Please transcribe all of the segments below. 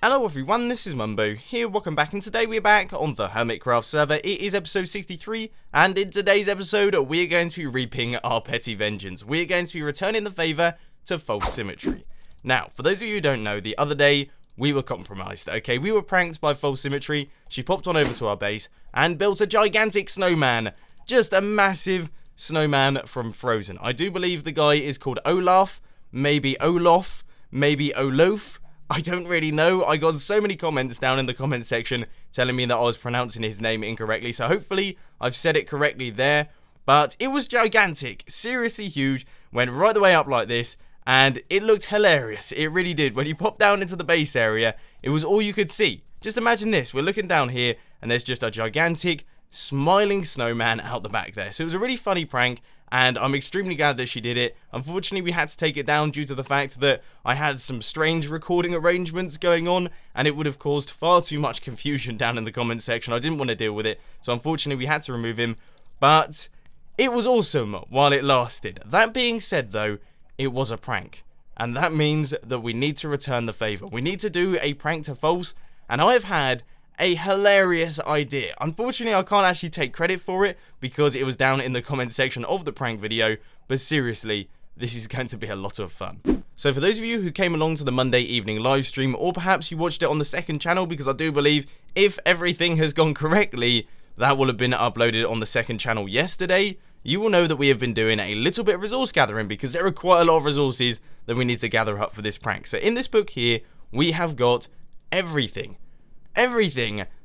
Hello everyone, this is Mumbo here, welcome back, and today we're back on the Hermitcraft server. It is episode 63, and in today's episode, we're going to be reaping our petty vengeance. We're going to be returning the favour to false symmetry. Now, for those of you who don't know, the other day, we were compromised, okay? We were pranked by false symmetry. She popped on over to our base and built a gigantic snowman. Just a massive snowman from Frozen. I do believe the guy is called Olaf, maybe Olof, maybe Olof. I don't really know. I got so many comments down in the comment section telling me that I was pronouncing his name incorrectly, so hopefully I've said it correctly there. But it was gigantic, seriously huge, went right the way up like this, and it looked hilarious. It really did. When you pop down into the base area, it was all you could see. Just imagine this, we're looking down here, and there's just a gigantic, smiling snowman out the back there. So it was a really funny prank, and I'm extremely glad that she did it. Unfortunately, we had to take it down due to the fact that I had some strange recording arrangements going on, and it would have caused far too much confusion down in the comment section. I didn't want to deal with it, so unfortunately we had to remove him, but it was awesome while it lasted. That being said though, it was a prank, and that means that we need to return the favour. We need to do a prank to false, and I've had a hilarious idea. Unfortunately, I can't actually take credit for it because it was down in the comment section of the prank video, but seriously, this is going to be a lot of fun. So for those of you who came along to the Monday evening live stream, or perhaps you watched it on the second channel, because I do believe if everything has gone correctly, that will have been uploaded on the second channel yesterday, you will know that we have been doing a little bit of resource gathering because there are quite a lot of resources that we need to gather up for this prank. So in this book here, we have got everything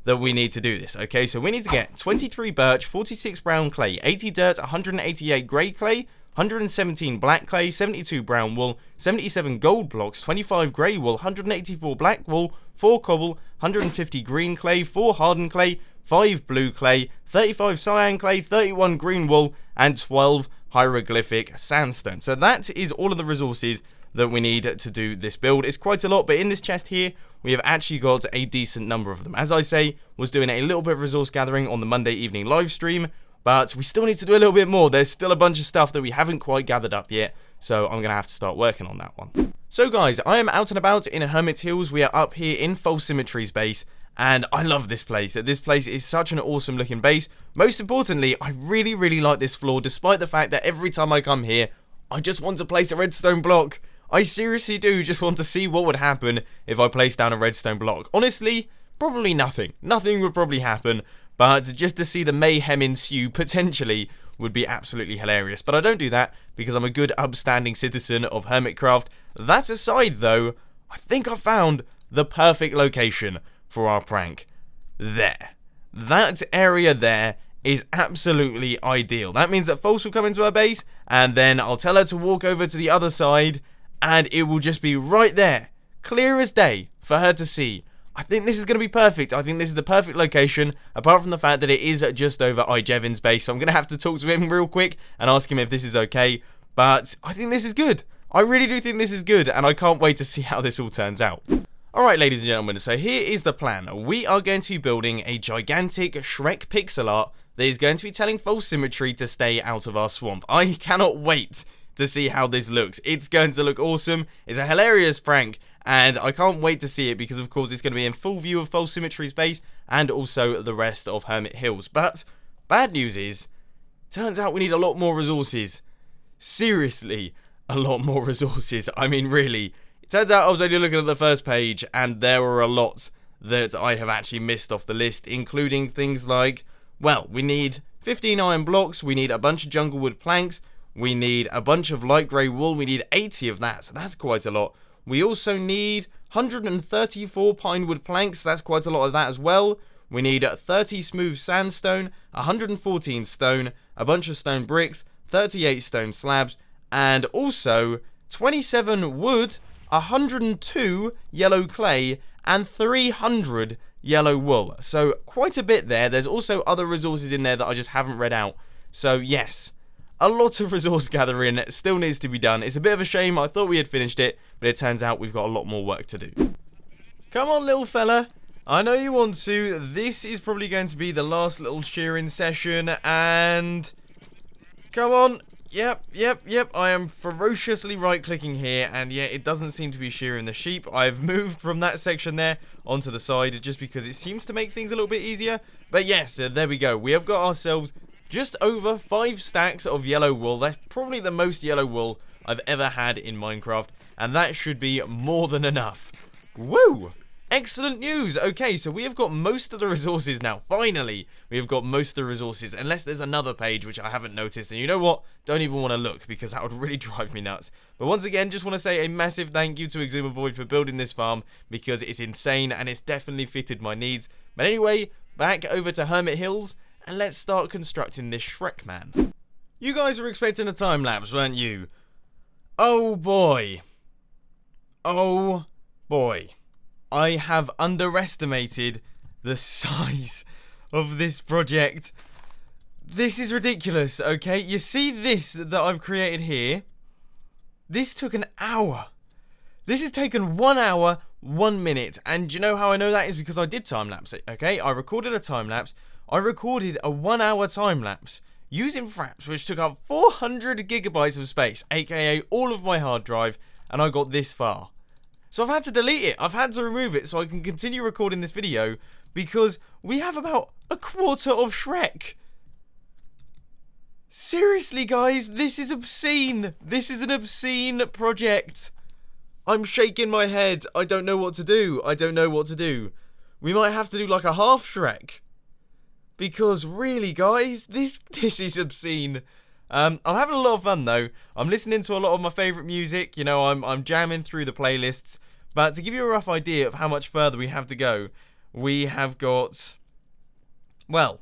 that we need to do this, okay? So we need to get 23 birch, 46 brown clay, 80 dirt, 188 grey clay, 117 black clay, 72 brown wool, 77 gold blocks, 25 grey wool, 184 black wool, 4 cobble, 150 green clay, 4 hardened clay, 5 blue clay, 35 cyan clay, 31 green wool, and 12 hieroglyphic sandstone. So that is all of the resources that we need to do this build. It's quite a lot, but in this chest here, we have actually got a decent number of them. As I say, was doing a little bit of resource gathering on the Monday evening live stream, but we still need to do a little bit more. There's still a bunch of stuff that we haven't quite gathered up yet, so I'm going to have to start working on that one. So guys, I am out and about in Hermit Hills. We are up here in False Symmetry's base, and I love this place. This place is such an awesome looking base. Most importantly, I really like this floor, despite the fact that every time I come here, I just want to place a redstone block. I seriously do just want to see what would happen if I placed down a redstone block. Honestly, probably nothing. Nothing would probably happen, but just to see the mayhem ensue potentially would be absolutely hilarious. But I don't do that because I'm a good upstanding citizen of Hermitcraft. That aside though, I think I found the perfect location for our prank. There. That area there is absolutely ideal. That means that False will come into our base, and then I'll tell her to walk over to the other side, and it will just be right there, clear as day, for her to see. I think this is going to be perfect. I think this is the perfect location, apart from the fact that it is just over Ijevin's base. So I'm going to have to talk to him real quick and ask him if this is okay. But I think this is good. I really do think this is good, and I can't wait to see how this all turns out. Alright, ladies and gentlemen, so here is the plan. We are going to be building a gigantic Shrek pixel art that is going to be telling False Symmetry to stay out of our swamp. I cannot wait to see how this looks. It's going to look awesome. It's a hilarious prank, and I can't wait to see it because of course it's going to be in full view of False Symmetry's base and also the rest of Hermit Hills. But bad news is, turns out we need a lot more resources. Seriously, a lot more resources. I mean, really. It turns out I was only looking at the first page and there were a lot that I have actually missed off the list, including things like, well, we need 15 iron blocks, we need a bunch of jungle wood planks, we need a bunch of light grey wool. We need 80 of that, so that's quite a lot. We also need 134 pine wood planks, so that's quite a lot of that as well. We need 30 smooth sandstone, 114 stone, a bunch of stone bricks, 38 stone slabs, and also 27 wood, 102 yellow clay, and 300 yellow wool. So quite a bit there. There's also other resources in there that I just haven't read out. So yes, a lot of resource gathering still needs to be done. It's a bit of a shame. I thought we had finished it, but it turns out we've got a lot more work to do. Come on, little fella. I know you want to. This is probably going to be the last little shearing session, and come on. Yep. I am ferociously right-clicking here, and yeah, it doesn't seem to be shearing the sheep. I've moved from that section there onto the side just because it seems to make things a little bit easier. But yes, there we go. We have got ourselves just over 5 stacks of yellow wool. That's probably the most yellow wool I've ever had in Minecraft, and that should be more than enough. Woo! Excellent news! Okay, so we have got most of the resources now. Finally, we have got most of the resources, unless there's another page which I haven't noticed. And you know what? Don't even want to look, because that would really drive me nuts. But once again, just want to say a massive thank you to Exuma Void for building this farm, because it's insane and it's definitely fitted my needs. But anyway, back over to Hermit Hills, and let's start constructing this Shrek man. You guys were expecting a time lapse, weren't you? Oh boy. Oh boy. I have underestimated the size of this project. This is ridiculous, okay? You see this that I've created here? This took an hour. This has taken 1 hour, 1 minute. And you know how I know that is because I did time-lapse it, okay? I recorded a time-lapse. I recorded a 1 hour time-lapse using Fraps, which took up 400 gigabytes of space, aka all of my hard drive, and I got this far. So I've had to delete it. I've had to remove it so I can continue recording this video because we have about a quarter of Shrek. Seriously, guys, this is obscene. This is an obscene project. I'm shaking my head. I don't know what to do. I don't know what to do. We might have to do like a half Shrek. Because really, guys, this is obscene. I'm having a lot of fun though. I'm listening to a lot of my favourite music. You know, I'm jamming through the playlists. But to give you a rough idea of how much further we have to go, we have got, well,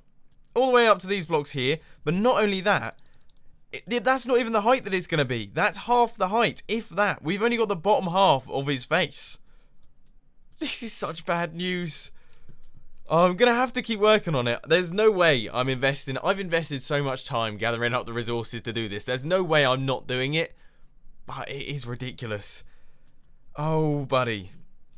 all the way up to these blocks here. But not only that, that's not even the height that it's going to be. That's half the height, if that. We've only got the bottom half of his face. This is such bad news. I'm going to have to keep working on it. There's no way I'm investing. I've invested so much time gathering up the resources to do this. There's no way I'm not doing it. But it is ridiculous. Oh, buddy.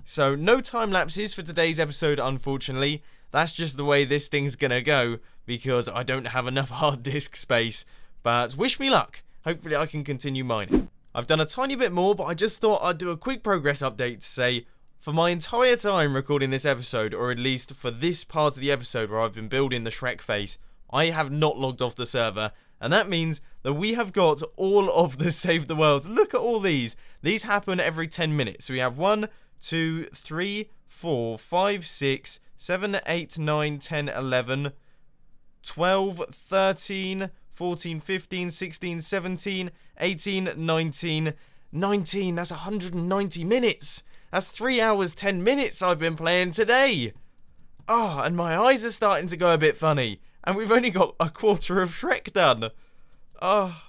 So, no time lapses for today's episode, unfortunately. That's just the way this thing's going to go. Because I don't have enough hard disk space. But wish me luck. Hopefully I can continue mining. I've done a tiny bit more, but I just thought I'd do a quick progress update to say, for my entire time recording this episode, or at least for this part of the episode where I've been building the Shrek face, I have not logged off the server, and that means that we have got all of the Save the Worlds. Look at all these. These happen every 10 minutes. So we have 1, 2, 3, 4, 5, 6, 7, 8, 9, 10, 11, 12, 13, 14, 15, 16, 17, 18, 19, 19. That's 190 minutes. That's 3 hours, 10 minutes I've been playing today. Oh, and my eyes are starting to go a bit funny. And we've only got a quarter of Shrek done. Oh,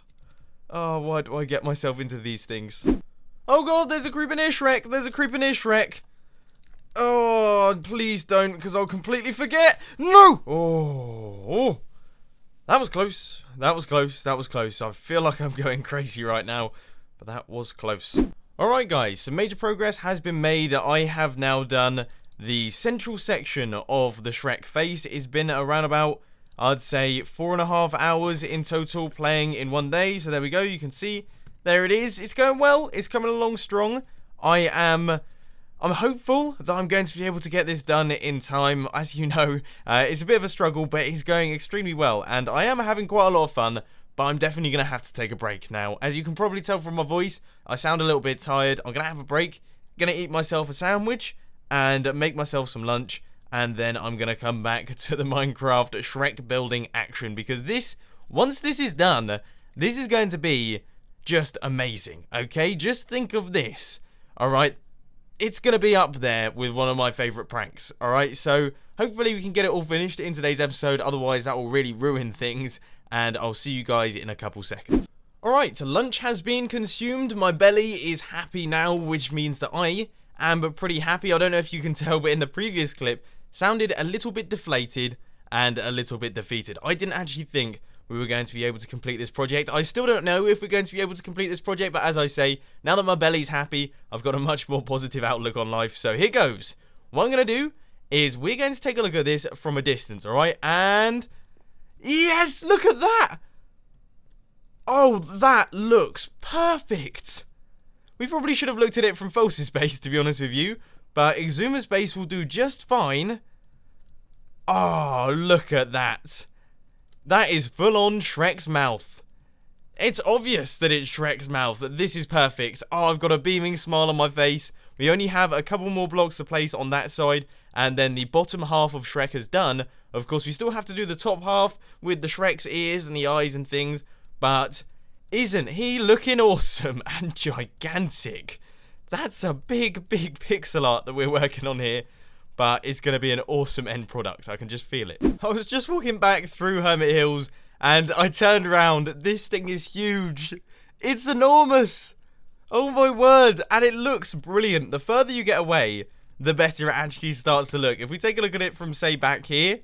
why do I get myself into these things? Oh god, there's a creeper near Shrek. There's a creeper near Shrek. Oh, please don't, because I'll completely forget. No! Oh, that was close. That was close. That was close. I feel like I'm going crazy right now. But that was close. Alright guys, some major progress has been made. I have now done the central section of the Shrek face. It's been around about, I'd say, 4.5 hours in total playing in one day. So there we go, you can see. There it is. It's going well. It's coming along strong. I'm hopeful that I'm going to be able to get this done in time. As you know, it's a bit of a struggle, but it's going extremely well. And I am having quite a lot of fun. But I'm definitely going to have to take a break now. As you can probably tell from my voice, I sound a little bit tired. I'm going to have a break. Going to eat myself a sandwich and make myself some lunch. And then I'm going to come back to the Minecraft Shrek building action. Because this, once this is done, this is going to be just amazing. Okay, just think of this. Alright, it's going to be up there with one of my favourite pranks. Alright, so hopefully we can get it all finished in today's episode. Otherwise, that will really ruin things. And I'll see you guys in a couple seconds. Alright, lunch has been consumed. My belly is happy now, which means that I am pretty happy. I don't know if you can tell, but in the previous clip, sounded a little bit deflated and a little bit defeated. I didn't actually think we were going to be able to complete this project. I still don't know if we're going to be able to complete this project, but as I say, now that my belly's happy, I've got a much more positive outlook on life. So here goes. What I'm going to do is we're going to take a look at this from a distance, alright? And yes, look at that! Oh, that looks perfect. We probably should have looked at it from False's base, to be honest with you. But Exuma's base will do just fine. Oh, look at that. That is full-on Shrek's mouth. It's obvious that it's Shrek's mouth, that this is perfect. Oh, I've got a beaming smile on my face. We only have a couple more blocks to place on that side, and then the bottom half of Shrek is done. Of course, we still have to do the top half with the Shrek's ears and the eyes and things, but isn't he looking awesome and gigantic? That's a big, big pixel art that we're working on here, but it's going to be an awesome end product. I can just feel it. I was just walking back through Hermit Hills, and I turned around. This thing is huge. It's enormous. Oh my word. And it looks brilliant. The further you get away, the better it actually starts to look. If we take a look at it from, say, back here,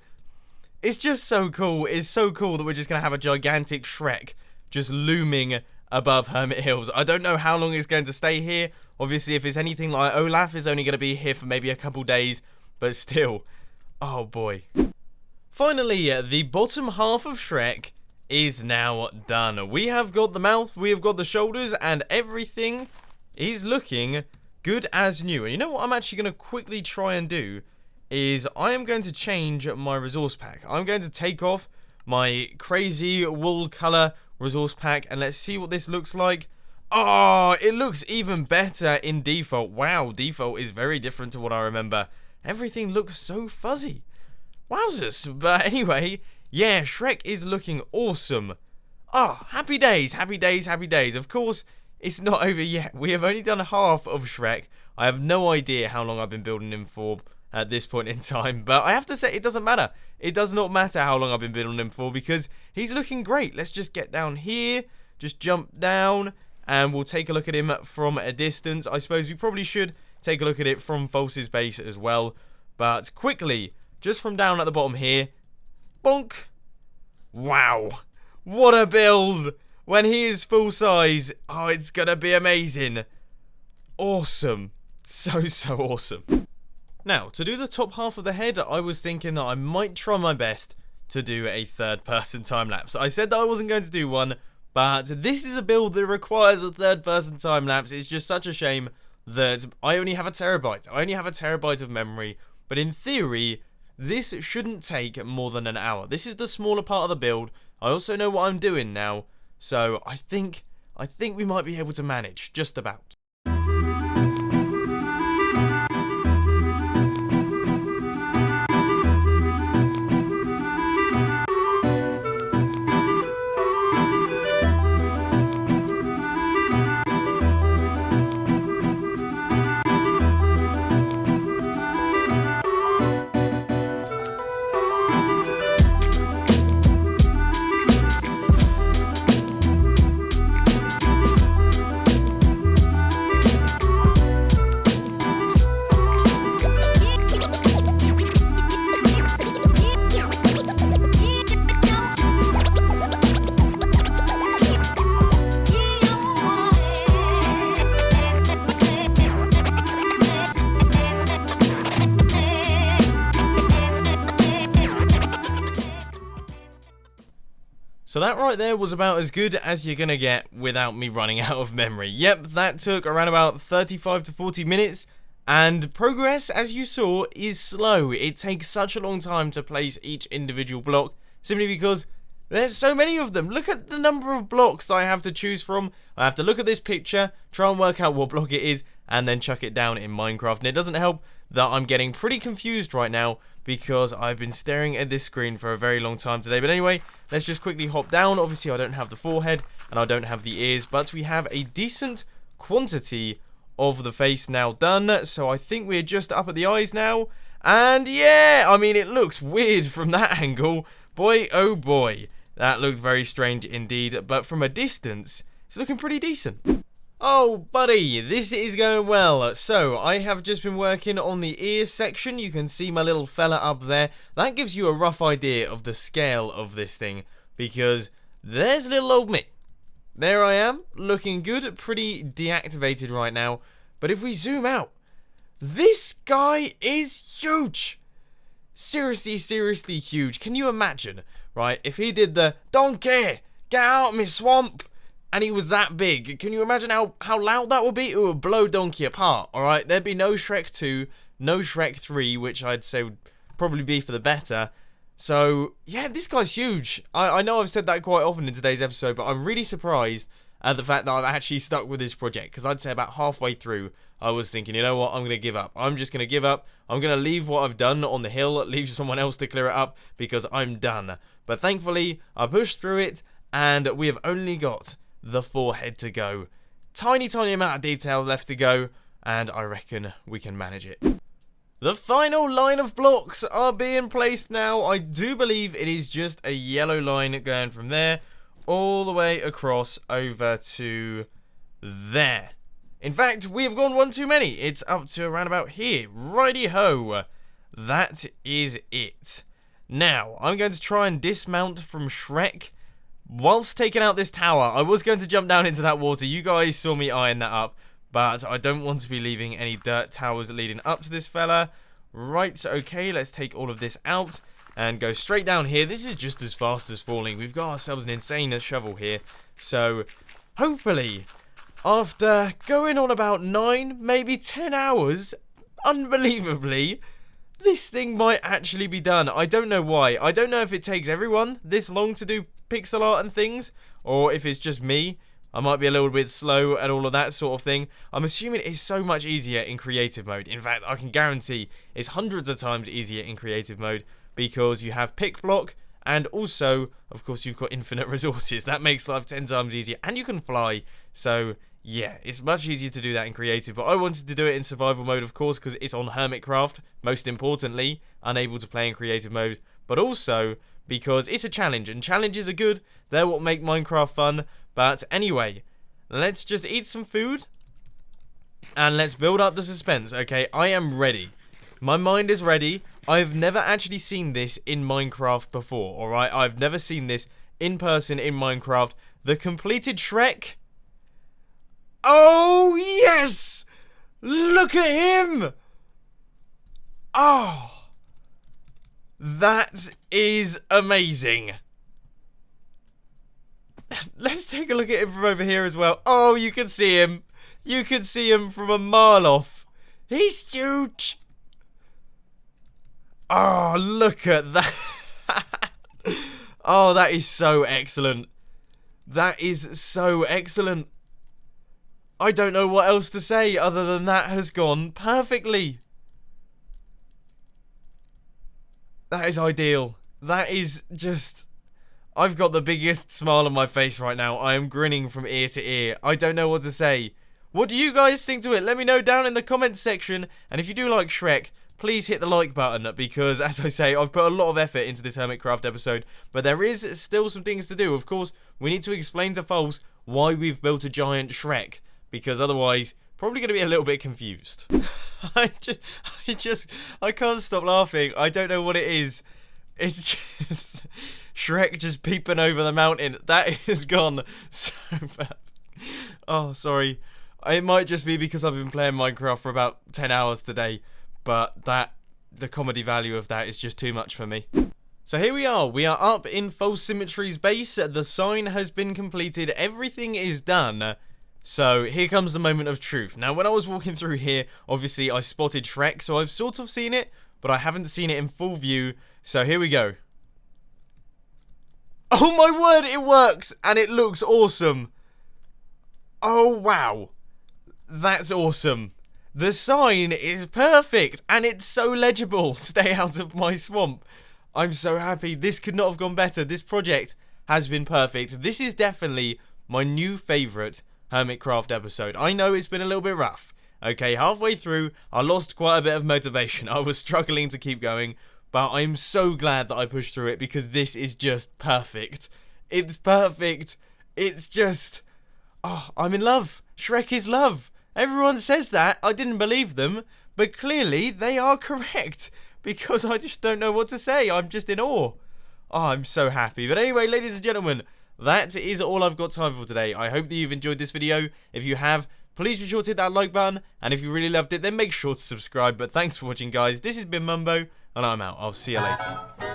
it's just so cool. It's so cool that we're just going to have a gigantic Shrek just looming above Hermit Hills. I don't know how long it's going to stay here. Obviously, if it's anything like Olaf, it's only going to be here for maybe a couple days. But still, oh boy. Finally, the bottom half of Shrek is now done. We have got the mouth, we have got the shoulders, and everything is looking good as new. And you know what I'm actually going to quickly try and do is I am going to change my resource pack. I'm going to take off my crazy wool color resource pack, and let's see what this looks like. Oh, it looks even better in default. Wow, default is very different to what I remember. Everything looks so fuzzy. Wowzers. But anyway, yeah, Shrek is looking awesome. Oh, happy days, happy days, happy days. Of course, it's not over yet. We have only done half of Shrek. I have no idea how long I've been building him for at this point in time. But I have to say, it doesn't matter. It does not matter how long I've been building him for because he's looking great. Let's just get down here. Just jump down. And we'll take a look at him from a distance. I suppose we probably should take a look at it from False's base as well. But quickly, just from down at the bottom here. Bonk. Wow. What a build. When he is full size. Oh, it's going to be amazing. Awesome. So awesome. Now, to do the top half of the head, I was thinking that I might try my best to do a third-person time-lapse. I said that I wasn't going to do one, but this is a build that requires a third-person time-lapse. It's just such a shame that I only have a terabyte. I only have a terabyte of memory, but in theory, this shouldn't take more than an hour. This is the smaller part of the build. I also know what I'm doing now, so I think we might be able to manage, just about. So that right there was about as good as you're gonna get without me running out of memory. Yep, that took around about 35 to 40 minutes, and progress, as you saw, is slow. It takes such a long time to place each individual block, simply because there's so many of them. Look at the number of blocks I have to choose from. I have to look at this picture, try and work out what block it is, and then chuck it down in Minecraft. And it doesn't help that I'm getting pretty confused right now because I've been staring at this screen for a very long time today. But anyway, let's just quickly hop down. Obviously, I don't have the forehead and I don't have the ears, but we have a decent quantity of the face now done. So I think we're just up at the eyes now. And yeah, I mean, it looks weird from that angle. Boy, oh boy. That looked very strange indeed, but from a distance, it's looking pretty decent. Oh, buddy, this is going well. So, I have just been working on the ear section. You can see my little fella up there. That gives you a rough idea of the scale of this thing, because there's little old me. There I am, looking good, pretty deactivated right now. But if we zoom out, this guy is huge. Seriously, seriously huge. Can you imagine, right, if he did the donkey Get out, me swamp! And he was that big. Can you imagine how loud that would be? It would blow Donkey apart, alright? There'd be no Shrek 2, no Shrek 3, which I'd say would probably be for the better. So, yeah, this guy's huge. I know I've said that quite often in today's episode, but I'm really surprised at the fact that I've actually stuck with this project. Because I'd say about halfway through, I was thinking, you know what, I'm going to give up. I'm just going to give up. I'm going to leave what I've done on the hill, leave someone else to clear it up, because I'm done. But thankfully, I pushed through it, and we have only got the forehead to go. Tiny amount of detail left to go, and I reckon we can manage it. The final line of blocks are being placed now. I do believe it is just a yellow line going from there all the way across over to there. In fact, we have gone one too many. It's up to around about here. Righty-ho. That is it. Now, I'm going to try and dismount from Shrek whilst taking out this tower. I was going to jump down into that water. You guys saw me eyeing that up. But I don't want to be leaving any dirt towers leading up to this fella. Right, okay, let's take all of this out and go straight down here. This is just as fast as falling. We've got ourselves an insane shovel here. So, hopefully, after going on about 9, maybe 10 hours, unbelievably, this thing might actually be done. I don't know why. I don't know if it takes everyone this long to do pixel art and things, or if it's just me. I might be a little bit slow and all of that sort of thing. I'm assuming it's so much easier in creative mode. In fact, I can guarantee it's hundreds of times easier in creative mode because you have pick block and also, of course, you've got infinite resources. That makes life 10 times easier and you can fly. So, yeah, it's much easier to do that in creative. But I wanted to do it in survival mode, of course, because it's on Hermitcraft. Most importantly, unable to play in creative mode. But also because it's a challenge and challenges are good. They're what make Minecraft fun. But anyway, let's just eat some food and let's build up the suspense, okay? I am ready. My mind is ready. I've never actually seen this in Minecraft before, alright? I've never seen this in person in Minecraft. The completed Shrek. Oh, yes! Look at him! Oh, that is amazing. Let's take a look at him from over here as well. Oh, you can see him. You can see him from a mile off. He's huge. Oh, look at that. Oh, that is so excellent. That is so excellent. I don't know what else to say other than that has gone perfectly. That is ideal. That is just... I've got the biggest smile on my face right now. I am grinning from ear to ear. I don't know what to say. What do you guys think to it? Let me know down in the comments section. And if you do like Shrek, please hit the like button. Because, as I say, I've put a lot of effort into this Hermitcraft episode. But there is still some things to do. Of course, we need to explain to False why we've built a giant Shrek. Because otherwise, probably going to be a little bit confused. I can't stop laughing. I don't know what it is. It's just... Shrek just peeping over the mountain. That has gone so bad. Oh, sorry. It might just be because I've been playing Minecraft for about 10 hours today. But the comedy value of that is just too much for me. So here we are. We are up in False Symmetry's base. The sign has been completed. Everything is done. So here comes the moment of truth. Now, when I was walking through here, obviously I spotted Shrek. So I've sort of seen it, but I haven't seen it in full view. So here we go. Oh my word, it works, and it looks awesome. Oh wow, that's awesome. The sign is perfect, and it's so legible. Stay out of my swamp. I'm so happy. This could not have gone better. This project has been perfect. This is definitely my new favourite Hermitcraft episode. I know it's been a little bit rough. Okay, halfway through, I lost quite a bit of motivation. I was struggling to keep going. But I'm so glad that I pushed through it because this is just perfect. It's perfect. It's just... Oh, I'm in love. Shrek is love. Everyone says that. I didn't believe them. But clearly, they are correct. Because I just don't know what to say. I'm just in awe. Oh, I'm so happy. But anyway, ladies and gentlemen, that is all I've got time for today. I hope that you've enjoyed this video. If you have, please be sure to hit that like button. And if you really loved it, then make sure to subscribe. But thanks for watching, guys. This has been Mumbo. And I'm out. I'll see you later.